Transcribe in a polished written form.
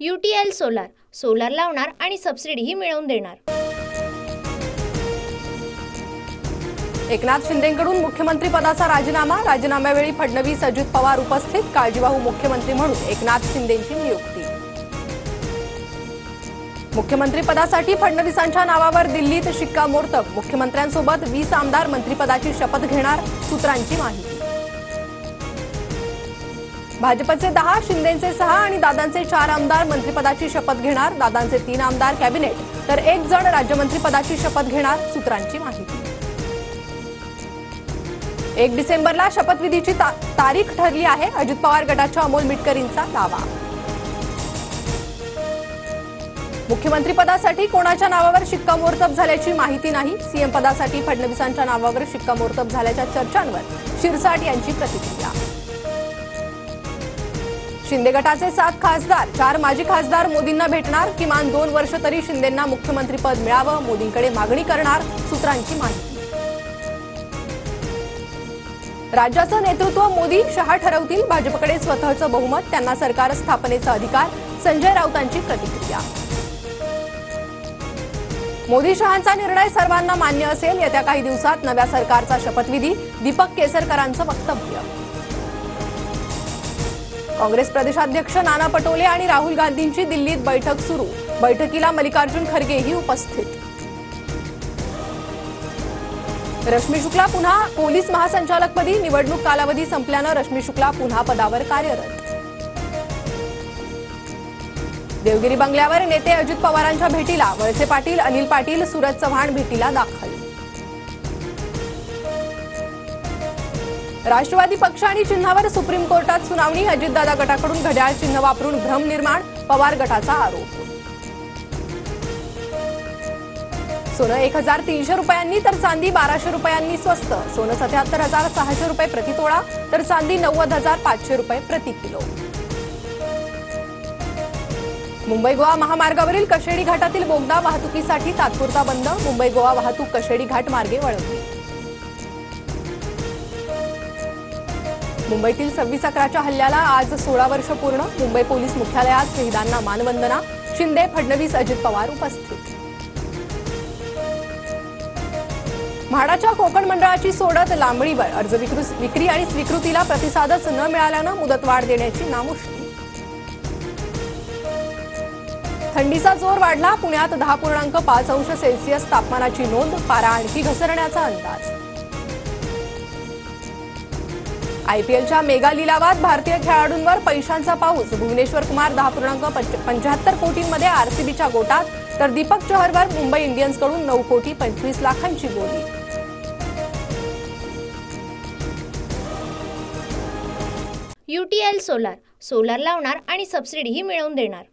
UTL solar solar लावणार आणि सबसिडीही मिळवून देणार। एकनाथ शिंदेंकडून मुख्यमंत्री पदाचा राजीनामा। राजीनाम्यावेळी फडणवीस अजित पवार उपस्थित। काळजीवाहू मुख्यमंत्री म्हणून एकनाथ शिंदेंची नियुक्ती। मुख्यमंत्री पदासाठी फडणवीसांच्या नावावर दिल्लीत शिक्कामोर्तब। मुख्यमंत्र्यांसोबत 20 आमदार मंत्रिपदाची शपथ घेणार, सूत्रांची माहिती। भाजपचे 10, शिंदेंचे 6 आणि दादांचे 4 आमदार मंत्रिपदाची शपथ घेणार। दादांचे 3 आमदार कॅबिनेट तर 1 जण राज्यमंत्रीपदाची शपथ घेणार, सूत्रांची माहिती। 1 डिसेंबरला शपथविधीची तारीख ठरली आहे, अजित पवार गटाच्या अमोल मिटकरींचा दावा। मुख्यमंत्रीपदासाठी कोणाच्या नावावर शिक्कामोर्तब झाल्याची माहिती नाही। सीएम पदासाठी फडणवीसांच्या नावावर शिक्कामोर्तब झाल्याच्या चर्चांवर शिरसाट यांची प्रतिक्रिया। शिंदे गटाचे 7 खासदार, 4 माजी खासदार मोदींना भेटणार। किमान 2 वर्ष तरी शिंदेंना मुख्यमंत्रीपद मिळावं, मोदींकडे मागणी करणार, सूत्रांची माहिती। राज्याचं नेतृत्व मोदी शहा ठरवतील, भाजपकडे स्वतःचं बहुमत, त्यांना सरकार स्थापनेचा अधिकार, संजय राऊतांची प्रतिक्रिया। मोदी शहांचा निर्णय सर्वांना मान्य असेल, येत्या काही दिवसात नव्या सरकारचा शपथविधी, दीपक केसरकरांचं वक्तव्य। काँग्रेस प्रदेशाध्यक्ष नाना पटोले आणि राहुल गांधींची दिल्लीत बैठक सुरू। बैठकीला मल्लिकार्जुन खरगेही उपस्थित। रश्मी शुक्ला पुन्हा पोलीस महासंचालकपदी, निवडणूक कालावधी संपल्यानं रश्मी शुक्ला पुन्हा पदावर कार्यरत। देवगिरी बंगल्यावर नेते अजित पवारांच्या भेटीला, वळसे पाटील, अनिल पाटील, सूरज चव्हाण भेटीला दाखल। राष्ट्रवादी पक्ष आणि चिन्हावर सुप्रीम कोर्टात सुनावणी, अजितदादा गटाकडून घड्याळ चिन्ह वापरून भ्रम निर्माण, पवार गटाचा आरोप। सोनं 1300 रुपयांनी तर चांदी 1200 रुपयांनी स्वस्त। सोनं 77,600 रुपये प्रति तोळा तर चांदी 90,500 रुपये प्रति किलो। मुंबई गोवा महामार्गावरील कशेडी घाटातील बोगदा वाहतुकीसाठी तात्पुरता बंद। मुंबई गोवा वाहतूक कशेडी घाट मार्गे वळवली। मुंबईतील 26/11च्या हल्ल्याला आज 16 वर्ष पूर्ण। मुंबई पोलीस मुख्यालयात शहीदांना मानवंदना। शिंदे, फडणवीस, अजित पवार उपस्थित। म्हाडाच्या कोकण मंडळाची सोडत लांबणीवर, अर्ज विक्री आणि स्वीकृतीला प्रतिसादच न मिळाल्यानं मुदतवाढ देण्याची नामुष्की। थंडीचा जोर वाढला, पुण्यात 10.5 अंश सेल्सिअस तापमानाची नोंद, पारा आणखी घसरण्याचा अंदाज। आयपीएलच्या मेगा लिलावात भारतीय खेळाडूंवर पैशांचा पाऊस, भुवनेश्वर कुमार 10.75 कोटींमध्ये आरसीबीच्या गोटात, तर दीपक चहरवर मुंबई इंडियन्सकडून 9.25 कोटी बोली। UTL सोलार सोलार लावणार आणि सबसिडीही मिळवून देणार।